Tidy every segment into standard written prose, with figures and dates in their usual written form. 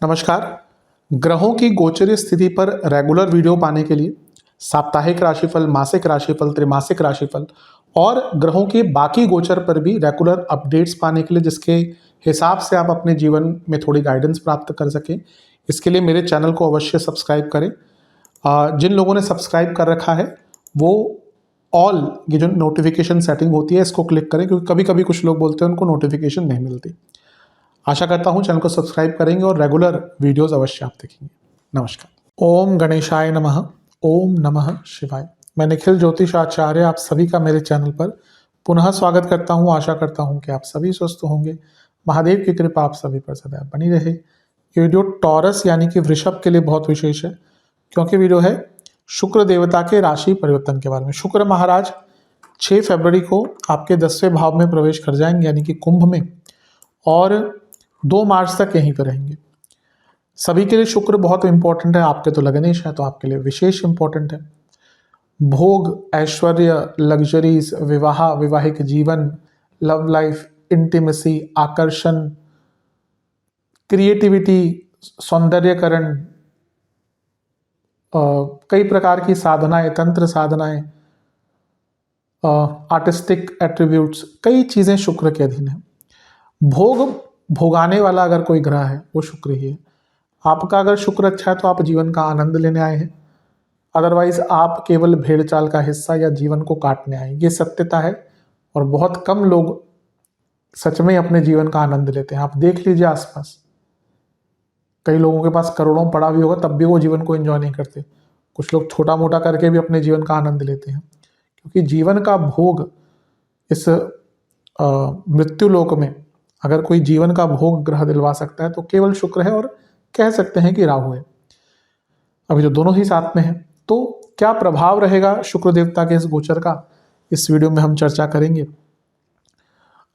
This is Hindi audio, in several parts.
नमस्कार। ग्रहों की गोचरीय स्थिति पर रेगुलर वीडियो पाने के लिए साप्ताहिक राशिफल, मासिक राशिफल, त्रैमासिक राशिफल और ग्रहों के बाकी गोचर पर भी रेगुलर अपडेट्स पाने के लिए, जिसके हिसाब से आप अपने जीवन में थोड़ी गाइडेंस प्राप्त कर सकें, इसके लिए मेरे चैनल को अवश्य सब्सक्राइब करें। जिन लोगों ने सब्सक्राइब कर रखा है वो ऑल ये जो नोटिफिकेशन सेटिंग होती है इसको क्लिक करें, क्योंकि कभी कभी कुछ लोग बोलते हैं उनको नोटिफिकेशन नहीं मिलती। आशा करता हूँ चैनल को सब्सक्राइब करेंगे और रेगुलर वीडियोस अवश्य आप देखेंगे। नमस्कार। ओम गणेशाय नमः। ओम नमः शिवाय। मैं निखिल ज्योतिष आचार्य आप सभी का मेरे चैनल पर पुनः स्वागत करता हूँ। आशा करता हूँ कि आप सभी स्वस्थ होंगे। महादेव की कृपा आप सभी पर सदैव बनी रहे। ये वीडियो टॉरस यानी कि वृषभ के लिए बहुत विशेष है, क्योंकि वीडियो है शुक्र देवता के राशि परिवर्तन के बारे में। शुक्र महाराज 6 फरवरी को आपके 10वें भाव में प्रवेश कर जाएंगे यानी कि कुंभ में, और 2 मार्च तक यहीं पर रहेंगे। सभी के लिए शुक्र बहुत इंपॉर्टेंट है। आपके तो लग्नेश है तो आपके लिए विशेष इंपॉर्टेंट है। भोग, ऐश्वर्य, लग्जरीज, विवाह, वैवाहिक जीवन, लव लाइफ, इंटीमेसी, आकर्षण, क्रिएटिविटी, सौंदर्यकरण, कई प्रकार की साधनाएं, तंत्र साधनाएं, आर्टिस्टिक एट्रीब्यूट्स, कई चीज़ें शुक्र के अधीन है। भोगाने वाला अगर कोई ग्रह है वो शुक्र ही है। आपका अगर शुक्र अच्छा है तो आप जीवन का आनंद लेने आए हैं, अदरवाइज आप केवल भेड़ चाल का हिस्सा या जीवन को काटने आए। ये सत्यता है और बहुत कम लोग सच में अपने जीवन का आनंद लेते हैं। आप देख लीजिए आसपास, कई लोगों के पास करोड़ों पड़ा भी होगा तब भी वो जीवन को एंजॉय नहीं करते। कुछ लोग छोटा मोटा करके भी अपने जीवन का आनंद लेते हैं, क्योंकि जीवन का भोग इस मृत्यु लोक में अगर कोई जीवन का भोग ग्रह दिलवा सकता है तो केवल शुक्र है, और कह सकते हैं कि राहु है। अभी तो दोनों ही साथ में हैं, तो क्या प्रभाव रहेगा शुक्र देवता के इस गोचर का, इस वीडियो में हम चर्चा करेंगे।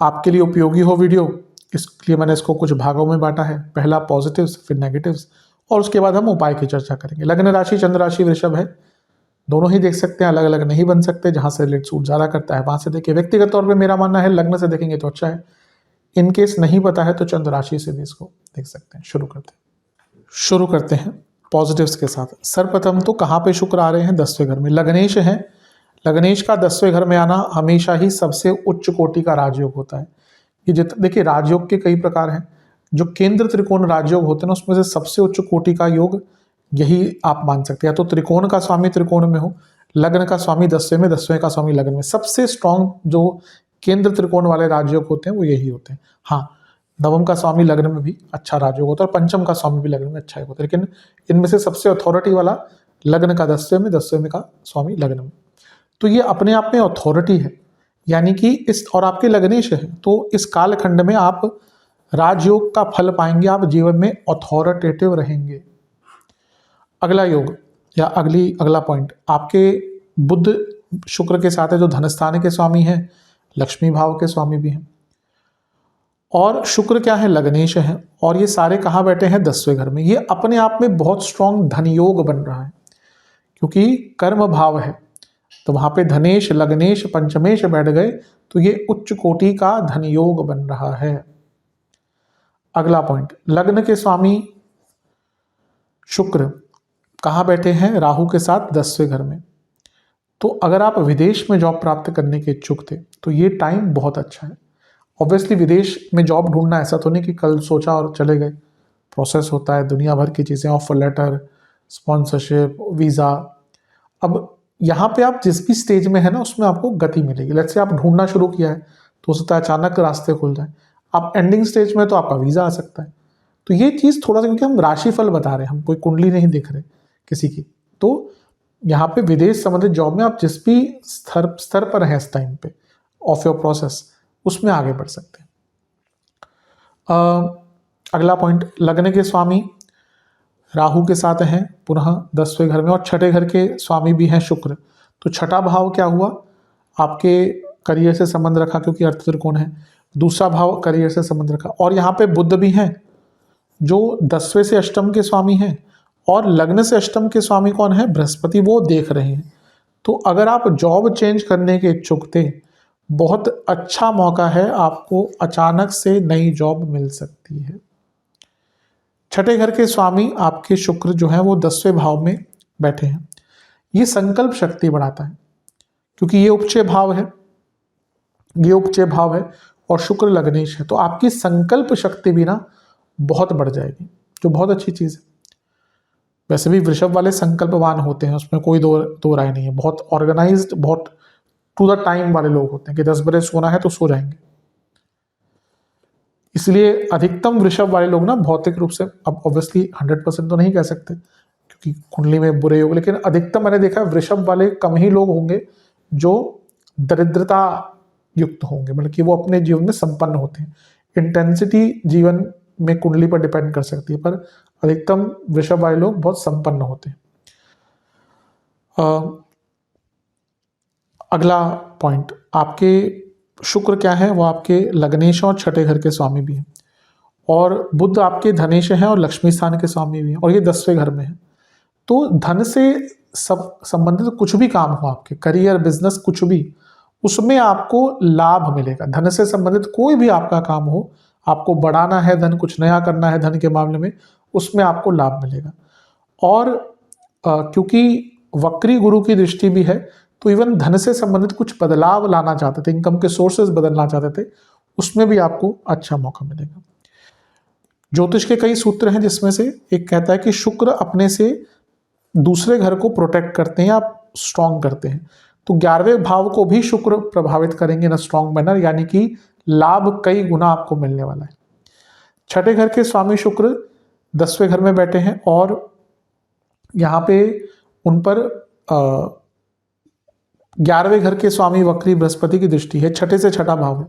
आपके लिए उपयोगी हो वीडियो, इसलिए मैंने इसको कुछ भागों में बांटा है। पहला पॉजिटिव्स, फिर नेगेटिव्स, और उसके बाद हम उपाय की चर्चा करेंगे। लग्न राशि चंद्र राशि वृषभ है, दोनों ही देख सकते हैं, अलग अलग नहीं बन सकते। जहां से रिलेट सूट ज्यादा करता है वहां से देखिए। व्यक्तिगत तौर पे मेरा मानना है लग्न से देखेंगे तो अच्छा है। इन केस नहीं पता है तो चंद्र राशि से भी इसको देख सकते हैं। शुरू करते हैं पॉजिटिव्स के साथ। सर्वप्रथम तो कहाँ पे शुक्र आ रहे हैं? 10वें घर में। लग्नेश है, लग्नेश का 10वें घर में आना हमेशा ही सबसे उच्च कोटि का राजयोग होता है। ये देखिए, राजयोग के कई प्रकार हैं। जो केंद्र त्रिकोण राजयोग होते हैं ना, उसमें से सबसे उच्च कोटि का योग यही आप मान सकते हैं। तो त्रिकोण का स्वामी त्रिकोण में हो, लग्न का स्वामी 10वें में, 10वें का स्वामी लग्न में। सबसे स्ट्रांग जो केंद्र त्रिकोण वाले राजयोग होते हैं वो यही होते हैं। हाँ, नवम का स्वामी लग्न में भी अच्छा राजयोग होता है, और पंचम का स्वामी भी लग्न में अच्छा ही होता है, लेकिन इनमें से सबसे अथॉरिटी वाला लग्न का 10वें में, 10वें में का स्वामी लग्न में। तो ये अपने आप में अथॉरिटी है, यानी कि इस, और आपके लग्नेश है, तो इस कालखंड में आप राजयोग का फल पाएंगे। आप जीवन में अथॉरिटेटिव रहेंगे। अगला योग या अगला पॉइंट, आपके बुध शुक्र के साथ है, जो धनस्थान के स्वामी हैं, लक्ष्मी भाव के स्वामी भी हैं। और शुक्र क्या है? लग्नेश है, और ये सारे कहाँ बैठे हैं? 10वें घर में। ये अपने आप में बहुत स्ट्रॉन्ग धन योग बन रहा है, क्योंकि कर्म भाव है, तो वहां पे धनेश, लग्नेश, पंचमेश बैठ गए, तो ये उच्च कोटि का धन योग बन रहा है। अगला पॉइंट, लग्न के स्वामी शुक्र कहाँ बैठे हैं? राहु के साथ 10वें घर में। तो अगर आप विदेश में जॉब प्राप्त करने के इच्छुक थे तो ये टाइम बहुत अच्छा है। ऑब्वियसली विदेश में जॉब ढूंढना ऐसा तो नहीं कि कल सोचा और चले गए। प्रोसेस होता है, दुनिया भर की चीज़ें, ऑफर लेटर, स्पॉन्सरशिप, वीज़ा। अब यहाँ पे आप जिस भी स्टेज में है ना, उसमें आपको गति मिलेगी। लेट्स से आप ढूंढना शुरू किया है तो हो सकता है अचानक रास्ते खुल जाए। आप एंडिंग स्टेज में तो आपका वीज़ा आ सकता है। तो ये चीज़ थोड़ा सा, क्योंकि हम राशिफल बता रहे हैं, हम कोई कुंडली नहीं देख रहे किसी की, तो यहाँ पे विदेश संबंधित जॉब में आप जिस भी स्तर पर हैं इस टाइम पे ऑफ योर प्रोसेस, उसमें आगे बढ़ सकते हैं। अगला पॉइंट, लग्न के स्वामी राहु के साथ हैं पुनः 10वें घर में, और छठे घर के स्वामी भी हैं शुक्र। तो छठा भाव क्या हुआ? आपके करियर से संबंध रखा, क्योंकि अर्थ त्रिकोण है। दूसरा भाव करियर से संबंध रखा, और यहाँ पे बुध भी हैं जो 10वें से अष्टम के स्वामी हैं, और लग्न से अष्टम के स्वामी कौन है? बृहस्पति, वो देख रहे हैं। तो अगर आप जॉब चेंज करने के इच्छुक थे बहुत अच्छा मौका है, आपको अचानक से नई जॉब मिल सकती है। छठे घर के स्वामी आपके शुक्र जो है वो 10वें भाव में बैठे हैं। ये संकल्प शक्ति बढ़ाता है, क्योंकि ये उपचय भाव है, ये उपचय भाव है और शुक्र लग्नेश है, तो आपकी संकल्प शक्ति भी ना बहुत बढ़ जाएगी, जो बहुत अच्छी चीज़ है। वैसे भी वृषभ वाले संकल्पवान होते हैं, उसमें कोई दो राय नहीं है, बहुत ऑर्गेनाइज्ड, बहुत टू द टाइम वाले लोग होते हैं कि 10 बजे सोना है तो सो जाएंगे। इसलिए अधिकतम वृषभ वाले लोग ना भौतिक रूप से, अब ऑब्वियसली 100% तो नहीं कह सकते क्योंकि कुंडली में बुरे योग, लेकिन अधिकतम मैंने देखा है वृषभ वाले कम ही लोग होंगे जो दरिद्रता युक्त होंगे, मतलब कि वो अपने जीवन में संपन्न होते हैं। इंटेंसिटी जीवन में कुंडली पर डिपेंड कर सकती है, पर अधिकतम वृषभ वाले लोग बहुत संपन्न होते हैं। अगला पॉइंट, आपके शुक्र क्या है, वो आपके लग्नेश और छठे घर के स्वामी भी हैं, और बुध आपके धनेश हैं और लक्ष्मी स्थान के स्वामी भी हैं, और ये 10वें घर में है। तो धन से सब संबंधित कुछ भी काम हो, आपके करियर, बिजनेस, कुछ भी, उसमें आपको लाभ मिलेगा। धन से संबंधित कोई भी आपका काम हो, आपको बढ़ाना है धन, कुछ नया करना है धन के मामले में, उसमें आपको लाभ मिलेगा। और क्योंकि वक्री गुरु की दृष्टि भी है, तो इवन धन से संबंधित कुछ बदलाव लाना चाहते थे, इनकम के सोर्सेज बदलना चाहते थे, उसमें भी आपको अच्छा मौका मिलेगा। ज्योतिष के कई सूत्र हैं, जिसमें से एक कहता है कि शुक्र अपने से दूसरे घर को प्रोटेक्ट करते हैं या स्ट्रांग करते हैं, तो 11वें भाव को भी शुक्र प्रभावित करेंगे ना स्ट्रांग मैनर, यानी कि लाभ कई गुना आपको मिलने वाला है। छठे घर के स्वामी शुक्र 10वें घर में बैठे हैं, और यहाँ पे उन पर 11वें घर के स्वामी वक्री बृहस्पति की दृष्टि है, छठे से छठा भाव है।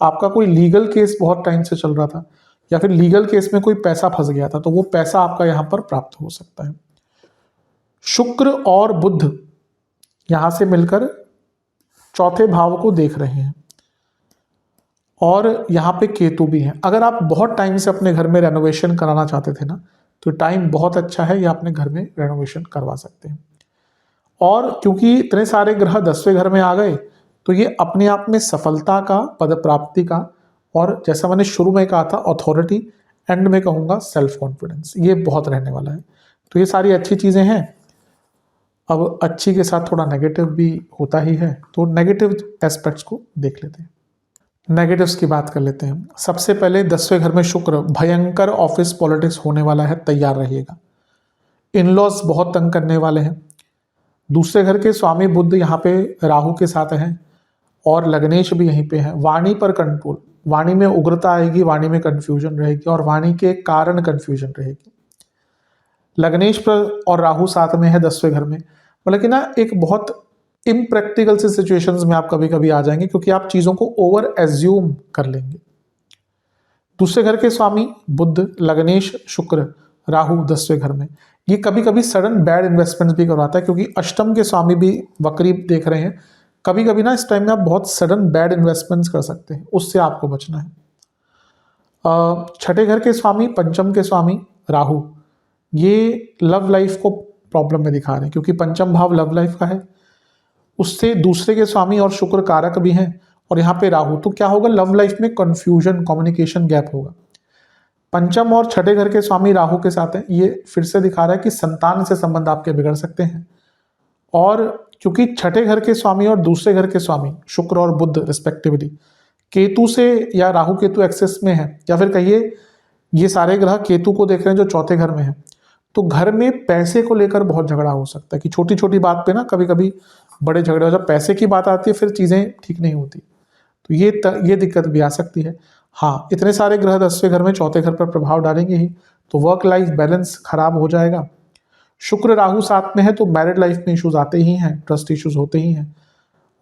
आपका कोई लीगल केस बहुत टाइम से चल रहा था, या फिर लीगल केस में कोई पैसा फंस गया था, तो वो पैसा आपका यहाँ पर प्राप्त हो सकता है। शुक्र और बुध यहां से मिलकर चौथे भाव को देख रहे हैं, और यहाँ पे केतु भी है। अगर आप बहुत टाइम से अपने घर में रेनोवेशन कराना चाहते थे ना, तो टाइम बहुत अच्छा है, या अपने घर में रेनोवेशन करवा सकते हैं। और क्योंकि इतने सारे ग्रह 10वें घर में आ गए, तो ये अपने आप में सफलता का, पद प्राप्ति का, और जैसा मैंने शुरू में कहा था अथॉरिटी, एंड में कहूँगा सेल्फ कॉन्फिडेंस, ये बहुत रहने वाला है। तो ये सारी अच्छी चीज़ें हैं। अब अच्छी के साथ थोड़ा नेगेटिव भी होता ही है, तो नेगेटिव एस्पेक्ट्स को देख लेते हैं। नेगेटिव्स की बात कर लेते हैं। सबसे पहले 10वें घर में शुक्र, भयंकर ऑफिस पॉलिटिक्स होने वाला है, तैयार रहिएगा। इन-लॉज बहुत तंग करने वाले हैं। दूसरे घर के स्वामी बुध यहाँ पे राहु के साथ हैं, और लग्नेश भी यहीं पे है। वाणी पर कंट्रोल, वाणी में उग्रता आएगी, वाणी में कंफ्यूजन रहेगी, और वाणी के कारण कंफ्यूजन रहेगी। लग्नेश पर और राहु साथ में है 10वें घर में, मतलब कि ना एक बहुत इम्प्रैक्टिकल से सिचुएशंस में आप कभी कभी आ जाएंगे, क्योंकि आप चीज़ों को ओवर एज्यूम कर लेंगे। दूसरे घर के स्वामी बुध, लग्नेश, शुक्र, राहु 10वें घर में, ये कभी कभी सडन बैड इन्वेस्टमेंट्स भी करवाता है, क्योंकि अष्टम के स्वामी भी वक्री देख रहे हैं। कभी कभी ना इस टाइम में आप बहुत सडन बैड इन्वेस्टमेंट्स कर सकते हैं, उससे आपको बचना है। छठे घर के स्वामी, पंचम के स्वामी राहु, ये लव लाइफ को प्रॉब्लम में दिखा रहे हैं, क्योंकि पंचम भाव लव लाइफ का है। उससे दूसरे के स्वामी और शुक्र कारक भी हैं, और यहाँ पे राहु, तो क्या होगा, लव लाइफ में कंफ्यूजन, कम्युनिकेशन गैप होगा। पंचम और छठे घर के स्वामी राहु के साथ हैं, ये फिर से दिखा रहा है कि संतान से संबंध आपके बिगड़ सकते हैं। और क्योंकि छठे घर के स्वामी और दूसरे घर के स्वामी शुक्र और बुध रिस्पेक्टिवली केतु से या राहु केतु एक्सेस में है, या फिर कहिए ये सारे ग्रह केतु को देख रहे हैं जो चौथे घर में है, तो घर में पैसे को लेकर बहुत झगड़ा हो सकता है, कि छोटी छोटी बात पे ना कभी कभी बड़े झगड़े हो। जब पैसे की बात आती है फिर चीज़ें ठीक नहीं होती, तो ये दिक्कत भी आ सकती है। हाँ, इतने सारे ग्रह 10वें घर में चौथे घर पर प्रभाव डालेंगे ही, तो वर्क लाइफ बैलेंस खराब हो जाएगा। शुक्र राहु साथ में है, तो मैरिड लाइफ में इश्यूज आते ही हैं, ट्रस्ट इश्यूज होते ही हैं।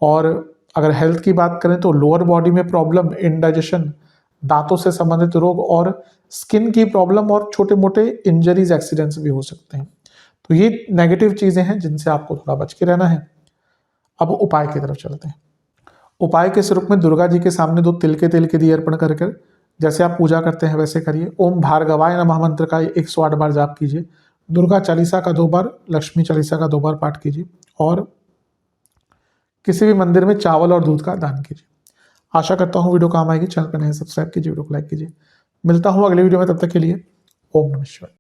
और अगर हेल्थ की बात करें तो लोअर बॉडी में प्रॉब्लम, इंडाइजेशन, दांतों से संबंधित रोग, और स्किन की प्रॉब्लम, और छोटे मोटे इंजरीज, एक्सीडेंट्स भी हो सकते हैं। तो ये नेगेटिव चीज़ें हैं जिनसे आपको थोड़ा बच के रहना है। अब उपाय की तरफ चलते हैं। उपाय के स्वरूप में दुर्गा जी के सामने 2 तिल के दिए अर्पण कर जैसे आप पूजा करते हैं वैसे करिए। ओम भार्गवाय नमः मंत्र का 108 बार जाप कीजिए। दुर्गा चालीसा का 2 बार, लक्ष्मी चालीसा का 2 बार पाठ कीजिए, और किसी भी मंदिर में चावल और दूध का दान कीजिए। आशा करता हूँ वीडियो काम आएगी। चैनल पर नए सब्सक्राइब कीजिए, वीडियो को लाइक कीजिए। मिलता हूँ अगले वीडियो में, तब तक के लिए ओम नमः शिवाय।